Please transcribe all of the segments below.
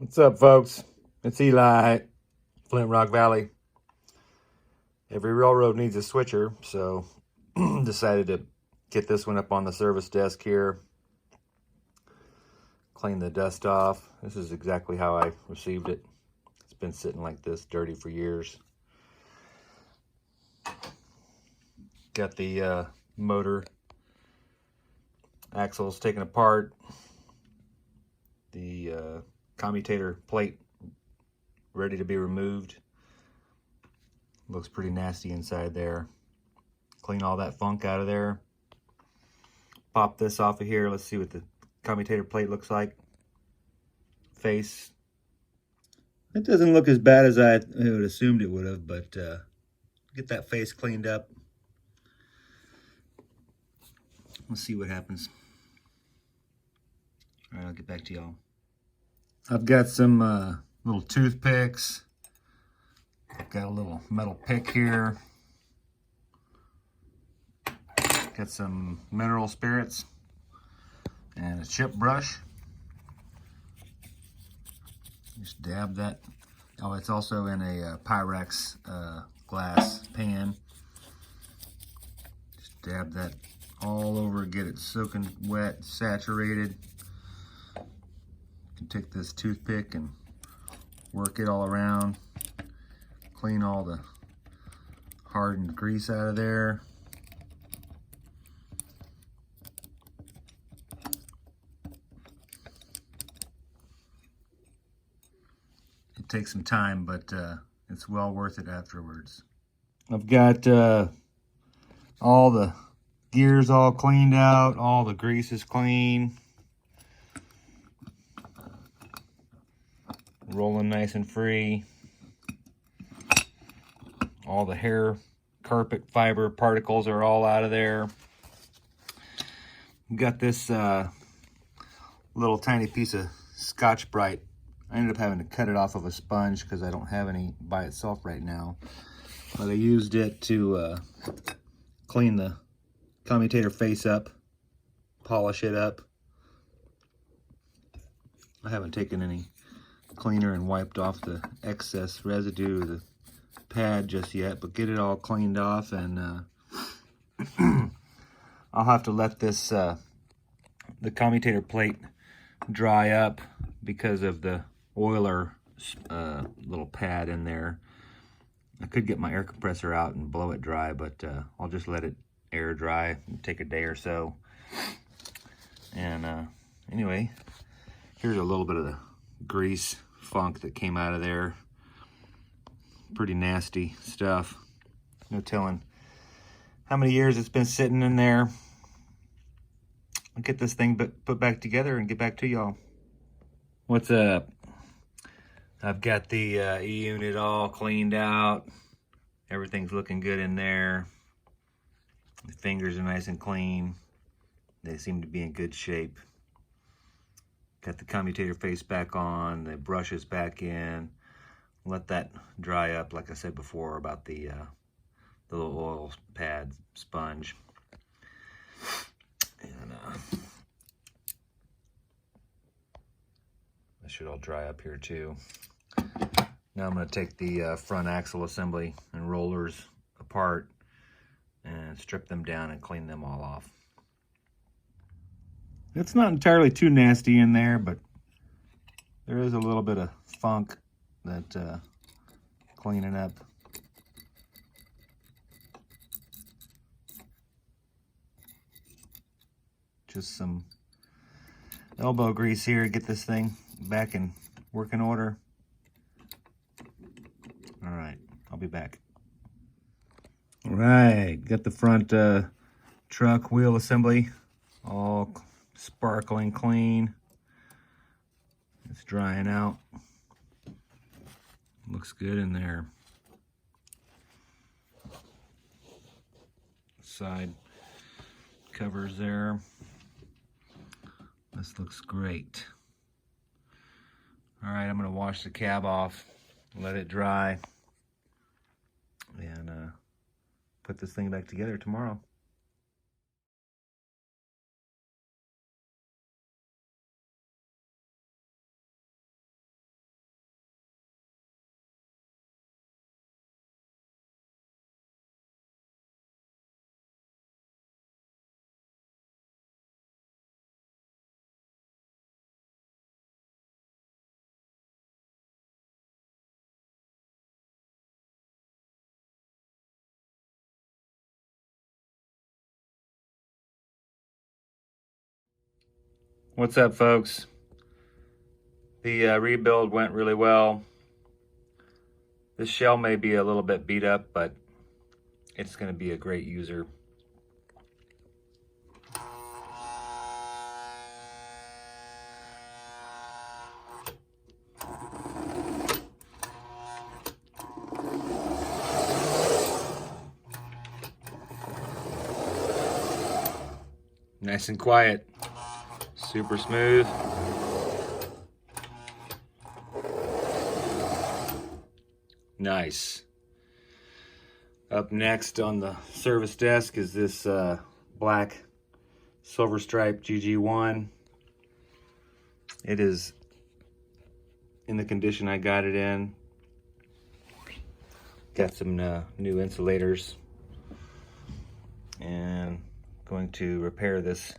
What's up, folks? It's Eli, Flint Rock Valley. Every railroad needs a switcher, so decided to get this one up on the service desk here. Clean the dust off. This is exactly how I received it. It's been sitting like this, dirty for years. Got the motor axles taken apart. The commutator plate ready to be removed. Looks pretty nasty inside there. Clean all that funk out of there. Pop this off of here. Let's see what the commutator plate looks like. Face. It doesn't look as bad as I would assumed it would have, but get that face cleaned up. Let's see what happens. All right, I'll get back to y'all. I've got some little toothpicks. I've got a little metal pick here. Got some mineral spirits and a chip brush. Just dab that. Oh, it's also in a Pyrex glass pan. Just dab that all over, get it soaking wet, saturated. You can take this toothpick and work it all around. Clean all the hardened grease out of there. It takes some time, but it's well worth it afterwards. I've got all the gears all cleaned out, all the grease is clean. Rolling nice and free. All the hair, carpet fiber particles are all out of there. Got this little tiny piece of Scotch-Brite. I ended up having to cut it off of a sponge because I don't have any by itself right now. But I used it to clean the commutator face up, polish it up. I haven't taken any cleaner and wiped off the excess residue of the pad just yet, but get it all cleaned off, and I'll have to let this the commutator plate dry up because of the oiler little pad in there. I could get my air compressor out and blow it dry, but I'll just let it air dry and take a day or so. And anyway, here's a little bit of the grease funk that came out of there. Pretty nasty stuff. No telling how many years it's been sitting in there. I'll get this thing put back together and get back to y'all. What's up? I've got the E-unit all cleaned out. Everything's looking good in there. The fingers are nice and clean. They seem to be in good shape. Got the commutator face back on, the brushes back in. Let that dry up, like I said before, about the little oil pad sponge. And that should all dry up here too. Now I'm going to take the front axle assembly and rollers apart and strip them down and clean them all off. It's not entirely too nasty in there, but there is a little bit of funk that cleaning up. Just some elbow grease here to get this thing back in working order. All right, I'll be back. All right, got the front truck wheel assembly all sparkling clean. It's drying out. Looks good in there. Side covers there. This looks great. All right, I'm gonna wash the cab off, let it dry, and put this thing back together tomorrow. What's up, folks? The rebuild went really well. This shell may be a little bit beat up, but it's going to be a great user. Nice and quiet, super smooth. Nice. Up next on the service desk is this black silver stripe GG1. It is in the condition I got it in. Got some new insulators, and going to repair this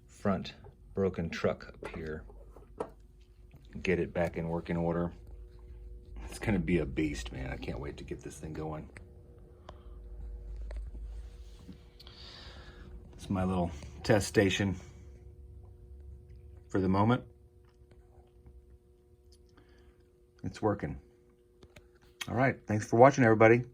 front broken truck up here. Get it back in working order. It's gonna be a beast, man. I can't wait to get this thing going. It's my little test station for the moment. It's working. All right, thanks for watching, everybody.